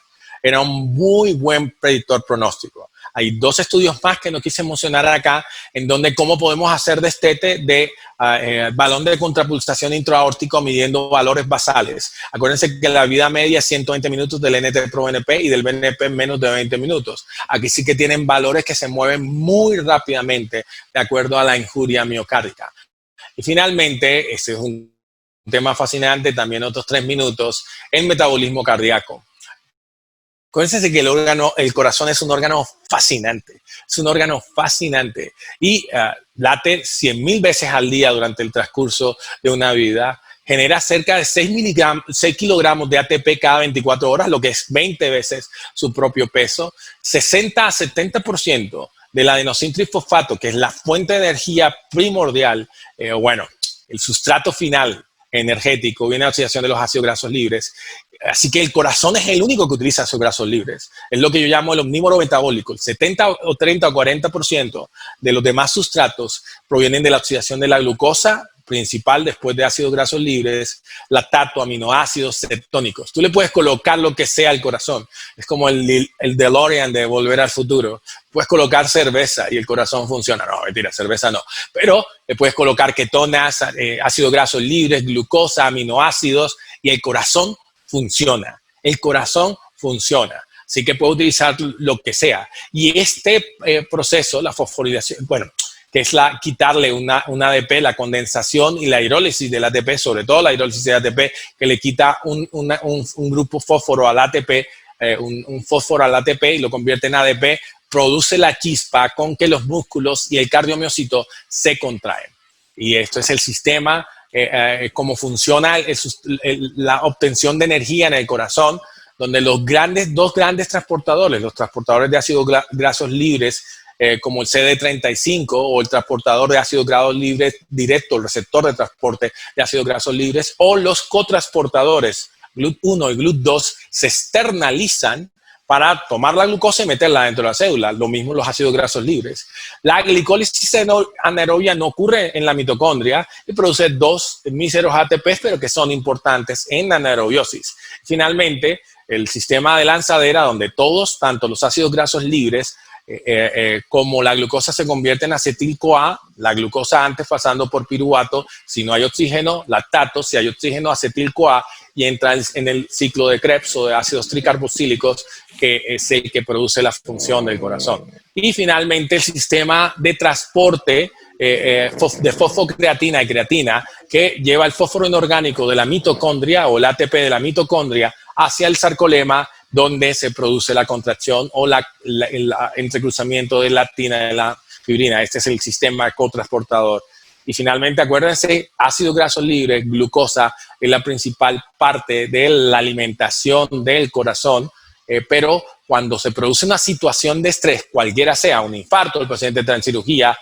era un muy buen predictor pronóstico. Hay 2 estudios más que no quise mencionar acá, en donde cómo podemos hacer destete de balón de contrapulsación intraaórtico midiendo valores basales. Acuérdense que la vida media es 120 minutos del NT-proBNP y del BNP menos de 20 minutos. Aquí sí que tienen valores que se mueven muy rápidamente de acuerdo a la injuria miocárdica. Y finalmente, este es un tema fascinante, también otros 3 minutos, el metabolismo cardíaco. Acuérdense que el corazón es un órgano fascinante. Es un órgano fascinante y late 100,000 veces al día durante el transcurso de una vida. Genera cerca de 6 kilogramos de ATP cada 24 horas, lo que es 20 veces su propio peso. 60 a 70% del adenosín trifosfato, que es la fuente de energía primordial, el sustrato final energético, viene la oxidación de los ácidos grasos libres. Así que el corazón es el único que utiliza ácidos grasos libres. Es lo que yo llamo el omnívoro metabólico. El 70 o 30 o 40% de los demás sustratos provienen de la oxidación de la glucosa principal después de ácidos grasos libres, lactato, aminoácidos, cetotónicos. Tú le puedes colocar lo que sea al corazón. Es como el DeLorean de Volver al Futuro. Puedes colocar cerveza y el corazón funciona. No, mentira, cerveza no. Pero le puedes colocar ketonas, ácidos grasos libres, glucosa, aminoácidos y el corazón funciona. El corazón funciona. Así que puedes utilizar lo que sea. Y este proceso, la fosforilación, que es quitarle una ADP, la condensación y la hidrólisis del ATP, sobre todo la hidrólisis del ATP, que le quita un grupo fósforo al ATP, un fósforo al ATP y lo convierte en ADP, produce la chispa con que los músculos y el cardiomiocito se contraen. Y esto es el sistema, cómo funciona la obtención de energía en el corazón, donde dos grandes transportadores, los transportadores de ácidos grasos libres, como el CD35 o el transportador de ácidos grasos libres directo, el receptor de transporte de ácidos grasos libres, o los cotransportadores GLUT1 y GLUT2 se externalizan para tomar la glucosa y meterla dentro de la célula. Lo mismo los ácidos grasos libres. La glicólisis anaerobia no ocurre en la mitocondria y produce 2 míseros ATPs, pero que son importantes en la anaerobiosis. Finalmente, el sistema de lanzadera, donde todos, tanto los ácidos grasos libres como la glucosa se convierte en acetil-CoA, la glucosa antes pasando por piruvato, si no hay oxígeno, lactato, si hay oxígeno, acetil-CoA, y entra en el ciclo de Krebs o de ácidos tricarboxílicos, que es el que produce la función del corazón. Y finalmente el sistema de transporte de fosfocreatina y creatina, que lleva el fósforo inorgánico de la mitocondria o el ATP de la mitocondria hacia el sarcolema, donde se produce la contracción o el entrecruzamiento de la actina y la fibrina. Este es el sistema cotransportador. Y finalmente, acuérdense, ácidos grasos libres, glucosa, es la principal parte de la alimentación del corazón, pero cuando se produce una situación de estrés, cualquiera sea, un infarto, el paciente está en cirugía,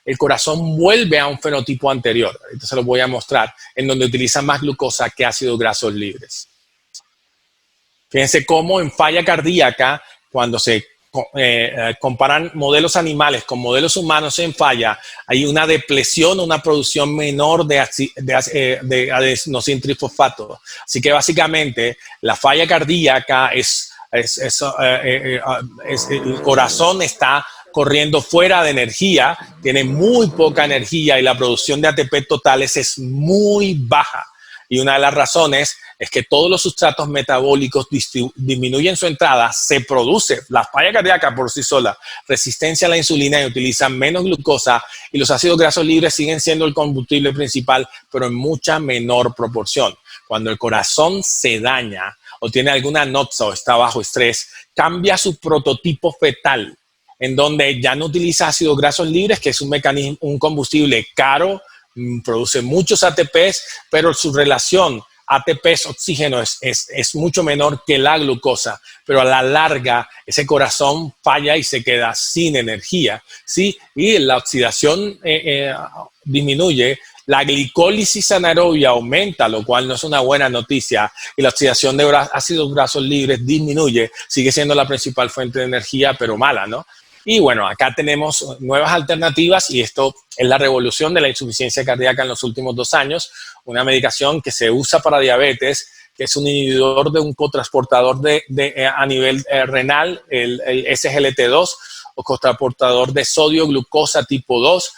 el corazón vuelve a un fenotipo anterior. Entonces se lo voy a mostrar, en donde utiliza más glucosa que ácidos grasos libres. Fíjense cómo en falla cardíaca, cuando se comparan modelos animales con modelos humanos en falla, hay una depresión, una producción menor de adenosín trifosfato. Así que básicamente la falla cardíaca el corazón está corriendo fuera de energía, tiene muy poca energía y la producción de ATP totales es muy baja. Y una de las razones es que todos los sustratos metabólicos disminuyen su entrada, se produce la falla cardíaca por sí sola, resistencia a la insulina y utilizan menos glucosa, y los ácidos grasos libres siguen siendo el combustible principal, pero en mucha menor proporción. Cuando el corazón se daña o tiene alguna anoxia o está bajo estrés, cambia su prototipo fetal, en donde ya no utiliza ácidos grasos libres, que es un combustible caro, produce muchos ATPs, pero su relación ATPs-oxígeno es mucho menor que la glucosa, pero a la larga ese corazón falla y se queda sin energía, ¿sí? Y la oxidación disminuye, la glicólisis anaerobia aumenta, lo cual no es una buena noticia, y la oxidación de ácidos grasos libres disminuye, sigue siendo la principal fuente de energía, pero mala, ¿no? Y bueno, acá tenemos nuevas alternativas y esto es la revolución de la insuficiencia cardíaca en los últimos 2 años. Una medicación que se usa para diabetes, que es un inhibidor de un cotransportador a nivel renal, el SGLT2, o cotransportador de sodio glucosa tipo 2.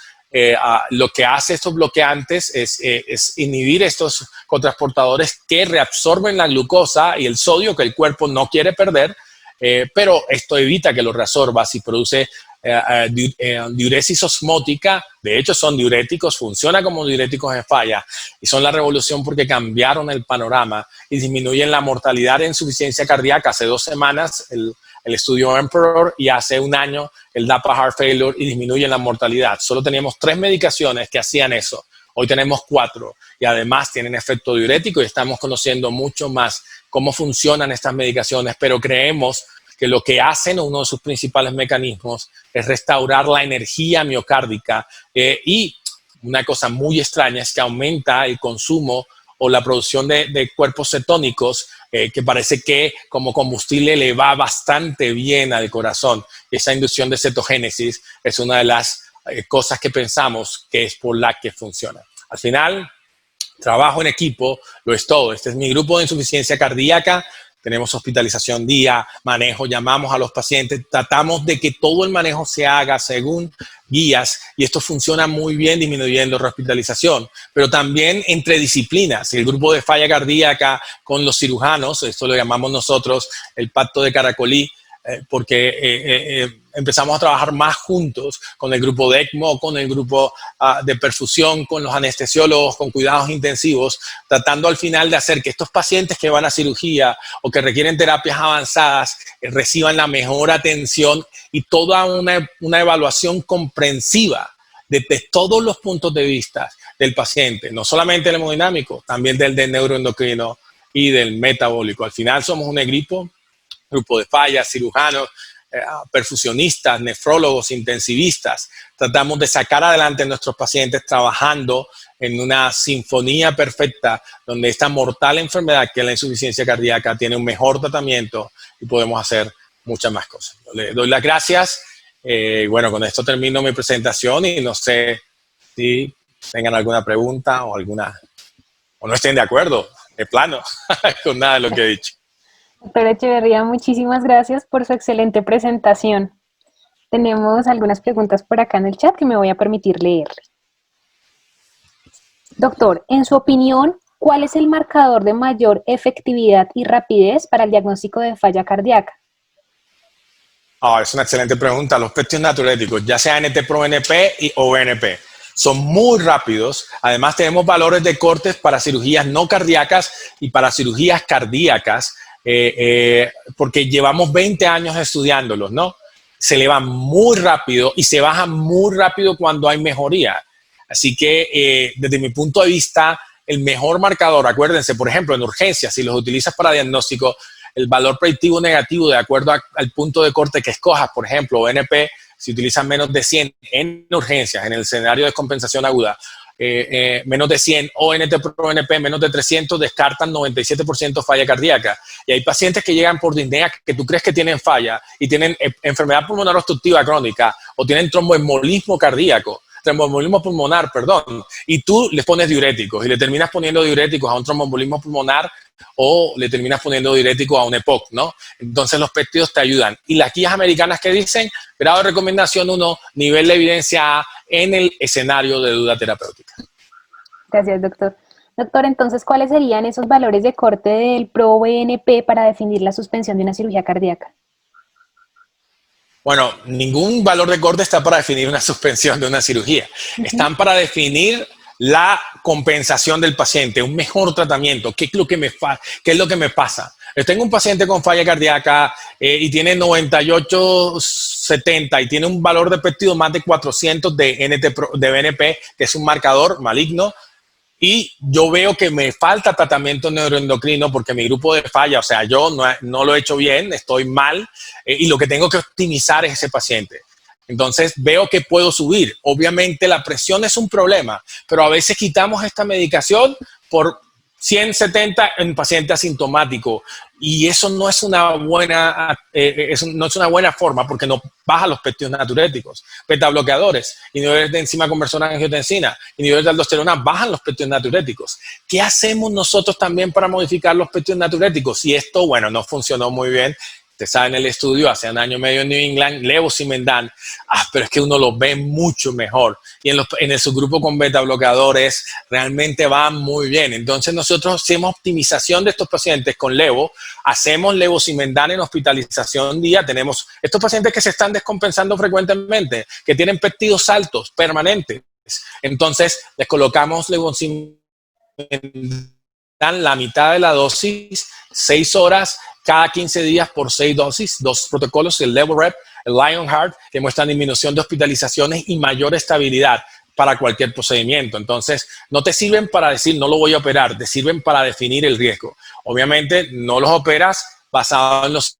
Lo que hace estos bloqueantes es inhibir estos cotransportadores que reabsorben la glucosa y el sodio que el cuerpo no quiere perder. Pero esto evita que lo reabsorba, si produce diuresis osmótica. De hecho, son diuréticos, funcionan como diuréticos en falla y son la revolución porque cambiaron el panorama y disminuyen la mortalidad de insuficiencia cardíaca. Hace 2 semanas el estudio Emperor y hace 1 año el DAPA Heart Failure y disminuyen la mortalidad. Solo teníamos 3 medicaciones que hacían eso. Hoy tenemos 4 y además tienen efecto diurético y estamos conociendo mucho más cómo funcionan estas medicaciones, pero creemos que lo que hacen, uno de sus principales mecanismos, es restaurar la energía miocárdica y una cosa muy extraña es que aumenta el consumo o la producción de cuerpos cetónicos que parece que como combustible le va bastante bien al corazón. Esa inducción de cetogénesis es una de las cosas que pensamos que es por la que funciona. Al final, trabajo en equipo, lo es todo. Este es mi grupo de insuficiencia cardíaca. Tenemos hospitalización día, manejo, llamamos a los pacientes, tratamos de que todo el manejo se haga según guías y esto funciona muy bien disminuyendo la hospitalización, pero también entre disciplinas. El grupo de falla cardíaca con los cirujanos, esto lo llamamos nosotros el pacto de Caracolí, porque empezamos a trabajar más juntos con el grupo de ECMO, con el grupo de perfusión, con los anestesiólogos, con cuidados intensivos, tratando al final de hacer que estos pacientes que van a cirugía o que requieren terapias avanzadas reciban la mejor atención y toda una evaluación comprensiva desde todos los puntos de vista del paciente, no solamente el hemodinámico, también del neuroendocrino y del metabólico. Al final somos un grupo de fallas, cirujanos, perfusionistas, nefrólogos, intensivistas. Tratamos de sacar adelante a nuestros pacientes trabajando en una sinfonía perfecta donde esta mortal enfermedad que es la insuficiencia cardíaca tiene un mejor tratamiento y podemos hacer muchas más cosas. Le doy las gracias. Bueno, con esto termino mi presentación y no sé si tengan alguna pregunta o no estén de acuerdo, de plano, con nada de lo que he dicho. Doctora Echeverría, muchísimas gracias por su excelente presentación. Tenemos algunas preguntas por acá en el chat que me voy a permitir leerle. Doctor, en su opinión, ¿cuál es el marcador de mayor efectividad y rapidez para el diagnóstico de falla cardíaca? Es una excelente pregunta. Los péptidos natriuréticos, ya sea NT-proBNP o BNP, son muy rápidos. Además, tenemos valores de cortes para cirugías no cardíacas y para cirugías cardíacas, porque llevamos 20 años estudiándolos, ¿no? Se elevan muy rápido y se bajan muy rápido cuando hay mejoría. Así que, desde mi punto de vista, el mejor marcador, acuérdense, por ejemplo, en urgencias, si los utilizas para diagnóstico, el valor predictivo negativo de acuerdo al punto de corte que escojas, por ejemplo, BNP, si utilizas menos de 100 en urgencias, en el escenario de descompensación aguda, menos de 100 o NT-proBNP menos de 300, descartan 97% falla cardíaca. Y hay pacientes que llegan por disnea que tú crees que tienen falla y tienen enfermedad pulmonar obstructiva crónica o tienen tromboembolismo pulmonar, y tú les pones diuréticos y le terminas poniendo diuréticos a un tromboembolismo pulmonar o le terminas poniendo diuréticos a un EPOC, ¿no? Entonces los péptidos te ayudan. Y las guías americanas que dicen, grado de recomendación 1, nivel de evidencia A en el escenario de duda terapéutica. Gracias, doctor. Doctor, entonces, ¿cuáles serían esos valores de corte del ProBNP para definir la suspensión de una cirugía cardíaca? Bueno, ningún valor de corte está para definir una suspensión de una cirugía. Están para definir la compensación del paciente, un mejor tratamiento. ¿Qué es lo que me pasa? Yo tengo un paciente con falla cardíaca y tiene 98-70 y tiene un valor de péptido más de 400 de BNP, que es un marcador maligno. Y yo veo que me falta tratamiento neuroendocrino porque mi grupo de falla, o sea, yo no lo he hecho bien, estoy mal y lo que tengo que optimizar es ese paciente. Entonces veo que puedo subir. Obviamente la presión es un problema, pero a veces quitamos esta medicación por 170 en paciente asintomático y eso no es una buena, forma porque no baja los péptidos natriuréticos. Beta-bloqueadores, inhibidores de enzima conversora de angiotensina, inhibidores de aldosterona bajan los péptidos natriuréticos. ¿Qué hacemos nosotros también para modificar los péptidos natriuréticos? Y esto, bueno, no funcionó muy bien. Te saben el estudio, hace un año y medio en New England, levosimendan, pero es que uno lo ve mucho mejor. Y en el subgrupo con beta bloqueadores realmente van muy bien. Entonces nosotros hacemos optimización de estos pacientes con levo, hacemos levosimendan en hospitalización día. Tenemos estos pacientes que se están descompensando frecuentemente, que tienen péptidos altos, permanentes. Entonces les colocamos levosimendan la mitad de la dosis, 6 horas, cada 15 días por 6 dosis, 2 protocolos, el LevoRep, el Lionheart, que muestran disminución de hospitalizaciones y mayor estabilidad para cualquier procedimiento. Entonces, no te sirven para decir no lo voy a operar, te sirven para definir el riesgo. Obviamente, no los operas basado en los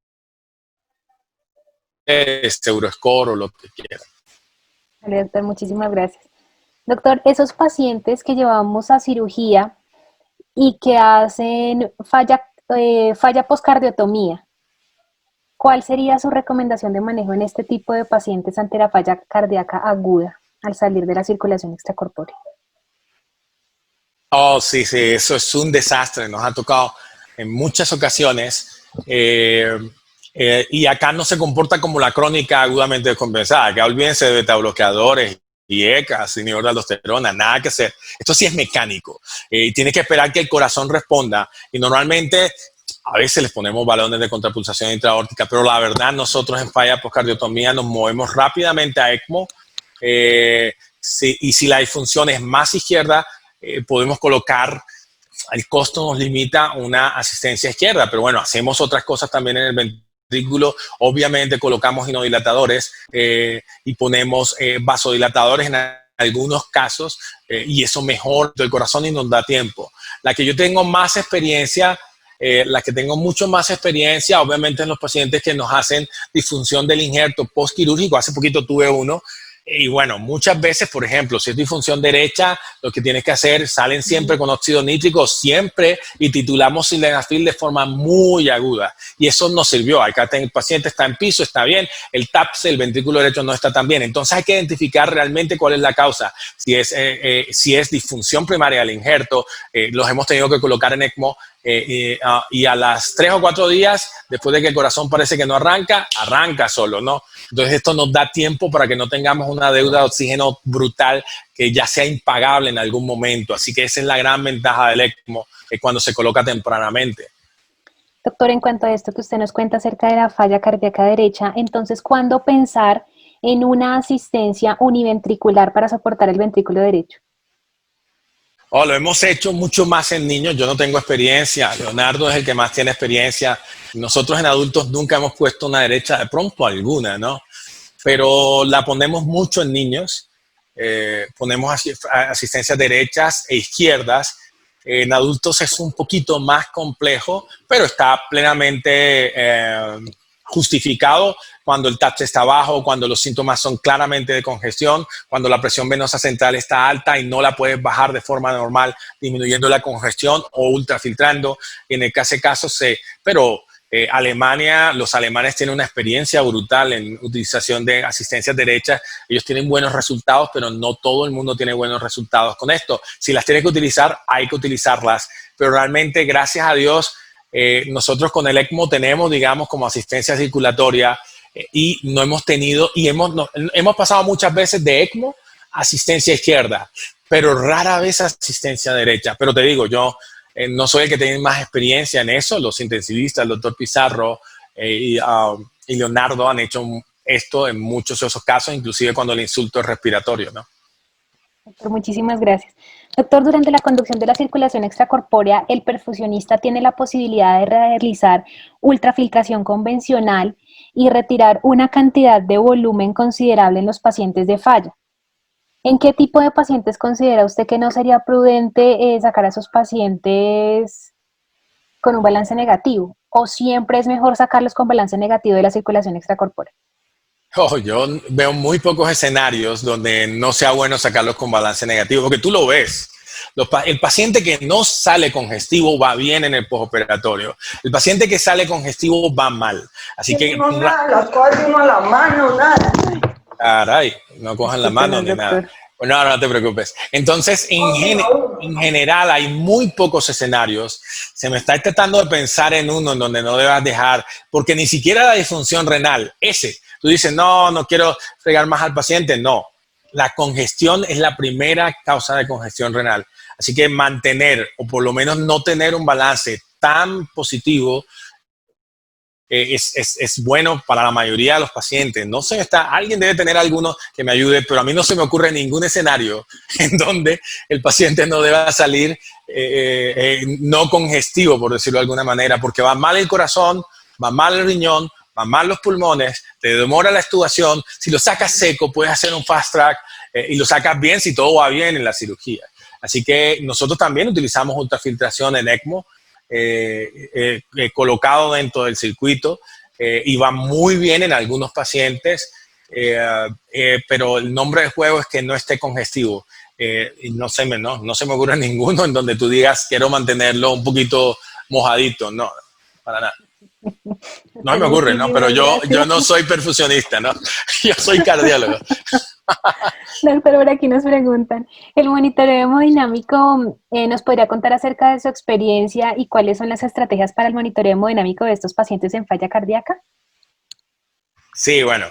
Euroscore o lo que quieras. Vale, doctor, muchísimas gracias. Doctor, esos pacientes que llevamos a cirugía y que hacen falla poscardiotomía, ¿cuál sería su recomendación de manejo en este tipo de pacientes ante la falla cardíaca aguda al salir de la circulación extracorpórea? Oh, sí, eso es un desastre. Nos ha tocado en muchas ocasiones y acá no se comporta como la crónica agudamente descompensada. Acá olvídense de beta bloqueadores y ECAs, inhibidor de aldosterona, nada que hacer. Esto sí es mecánico. Tiene que esperar que el corazón responda. Y normalmente, a veces les ponemos balones de contrapulsación intraórtica, pero la verdad, nosotros en falla poscardiotomía nos movemos rápidamente a ECMO. Y si la disfunción es más izquierda, podemos colocar, el costo nos limita una asistencia izquierda, pero bueno, hacemos otras cosas también en el ventrículo. Obviamente colocamos inodilatadores y ponemos vasodilatadores en algunos casos y eso mejora el corazón y nos da tiempo. La que yo tengo más experiencia, mucho más experiencia, obviamente en los pacientes que nos hacen disfunción del injerto postquirúrgico. Hace poquito tuve uno. Y bueno, muchas veces, por ejemplo, si es disfunción derecha, lo que tienes que hacer, salen siempre con óxido nítrico, siempre, y titulamos sildenafil de forma muy aguda. Y eso nos sirvió. Acá el paciente está en piso, está bien, el TAPS, el ventrículo derecho, no está tan bien. Entonces hay que identificar realmente cuál es la causa. Si es disfunción primaria del injerto, los hemos tenido que colocar en ECMO. Y a las 3 o 4 días, después de que el corazón parece que no arranca solo, ¿no? Entonces esto nos da tiempo para que no tengamos una deuda de oxígeno brutal que ya sea impagable en algún momento. Así que esa es la gran ventaja del ECMO, cuando se coloca tempranamente. Doctor, en cuanto a esto que usted nos cuenta acerca de la falla cardíaca derecha, entonces, ¿cuándo pensar en una asistencia univentricular para soportar el ventrículo derecho? Lo hemos hecho mucho más en niños. Yo no tengo experiencia. Leonardo es el que más tiene experiencia. Nosotros en adultos nunca hemos puesto una derecha, de pronto alguna, ¿no? Pero la ponemos mucho en niños. Ponemos asistencias derechas e izquierdas. En adultos es un poquito más complejo, pero está plenamente justificado cuando el TAPS está bajo, cuando los síntomas son claramente de congestión, cuando la presión venosa central está alta y no la puedes bajar de forma normal, disminuyendo la congestión o ultrafiltrando. En ese caso, pero Alemania, los alemanes tienen una experiencia brutal en utilización de asistencias derechas. Ellos tienen buenos resultados, pero no todo el mundo tiene buenos resultados con esto. Si las tienes que utilizar, hay que utilizarlas. Pero realmente, gracias a Dios, nosotros con el ECMO tenemos, digamos, como asistencia circulatoria y no hemos tenido, y hemos pasado muchas veces de ECMO a asistencia izquierda, pero rara vez asistencia derecha. Pero te digo, yo no soy el que tiene más experiencia en eso. Los intensivistas, el doctor Pizarro y Leonardo han hecho esto en muchos de esos casos, inclusive cuando el insulto es respiratorio, ¿no? Doctor, muchísimas gracias. Doctor, durante la conducción de la circulación extracorpórea, el perfusionista tiene la posibilidad de realizar ultrafiltración convencional y retirar una cantidad de volumen considerable en los pacientes de falla. ¿En qué tipo de pacientes considera usted que no sería prudente sacar a esos pacientes con un balance negativo? ¿O siempre es mejor sacarlos con balance negativo de la circulación extracorpórea? Yo veo muy pocos escenarios donde no sea bueno sacarlos con balance negativo, porque tú lo ves. El paciente que no sale congestivo va bien en el postoperatorio. El paciente que sale congestivo va mal. Así que no nada, las cosas uno a la mano, nada. Caray, no cojan la mano ni nada. No, no te preocupes. Entonces, en general, hay muy pocos escenarios. Se me está tratando de pensar en uno en donde no debas dejar, porque ni siquiera la disfunción renal, tú dices, no, no quiero fregar más al paciente. No, la congestión es la primera causa de congestión renal. Así que mantener, o por lo menos no tener un balance tan positivo, es bueno para la mayoría de los pacientes. No sé, alguien debe tener alguno que me ayude, pero a mí no se me ocurre ningún escenario en donde el paciente no deba salir no congestivo, por decirlo de alguna manera, porque va mal el corazón, va mal el riñón, va mal los pulmones, te demora la extubación. Si lo sacas seco, puedes hacer un fast track y lo sacas bien si todo va bien en la cirugía. Así que nosotros también utilizamos ultrafiltración en ECMO, colocado dentro del circuito y va muy bien en algunos pacientes, pero el nombre del juego es que no esté congestivo. Y no se me ocurre ninguno en donde tú digas quiero mantenerlo un poquito mojadito. No, para nada. No me ocurre, ¿no? Pero yo no soy perfusionista, ¿no? Yo soy cardiólogo. Doctor, por aquí nos preguntan, ¿el monitoreo hemodinámico nos podría contar acerca de su experiencia y cuáles son las estrategias para el monitoreo hemodinámico de estos pacientes en falla cardíaca? Sí, bueno,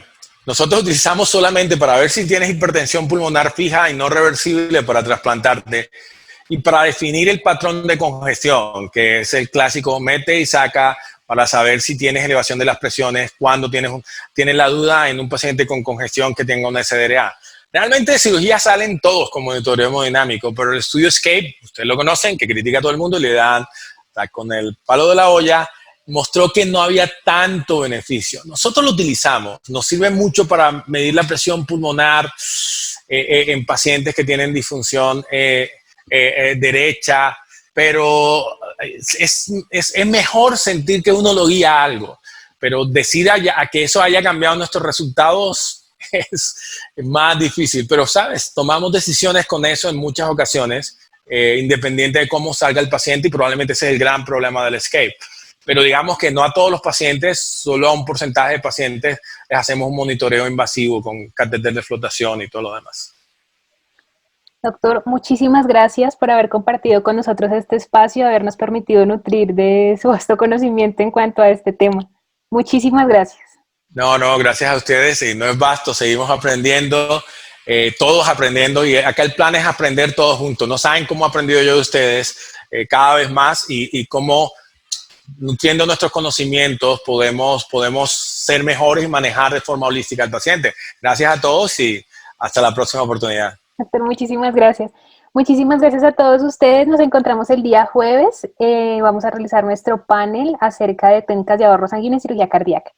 nosotros utilizamos solamente para ver si tienes hipertensión pulmonar fija y no reversible para trasplantarte y para definir el patrón de congestión, que es el clásico mete y saca para saber si tienes elevación de las presiones, cuando tienes la duda en un paciente con congestión que tenga una SDRA. Realmente de cirugía salen todos con monitoreo hemodinámico, pero el estudio ESCAPE, ustedes lo conocen, que critica a todo el mundo y le dan con el palo de la olla, mostró que no había tanto beneficio. Nosotros lo utilizamos, nos sirve mucho para medir la presión pulmonar en pacientes que tienen disfunción derecha, pero es mejor sentir que uno lo guía a algo, pero decir a que eso haya cambiado nuestros resultados es más difícil. Pero, ¿sabes? Tomamos decisiones con eso en muchas ocasiones, independiente de cómo salga el paciente, y probablemente ese es el gran problema del ESCAPE. Pero digamos que no a todos los pacientes, solo a un porcentaje de pacientes les hacemos un monitoreo invasivo con catéter de flotación y todo lo demás. Doctor, muchísimas gracias por haber compartido con nosotros este espacio y habernos permitido nutrir de su vasto conocimiento en cuanto a este tema. Muchísimas gracias. No, gracias a ustedes. Y no es vasto, seguimos aprendiendo, todos aprendiendo. Y acá el plan es aprender todos juntos. No saben cómo he aprendido yo de ustedes cada vez más y cómo, nutriendo nuestros conocimientos, podemos ser mejores y manejar de forma holística al paciente. Gracias a todos y hasta la próxima oportunidad. Doctor, muchísimas gracias. Muchísimas gracias a todos ustedes. Nos encontramos el día jueves. Vamos a realizar nuestro panel acerca de técnicas de ahorro sanguíneo y cirugía cardíaca.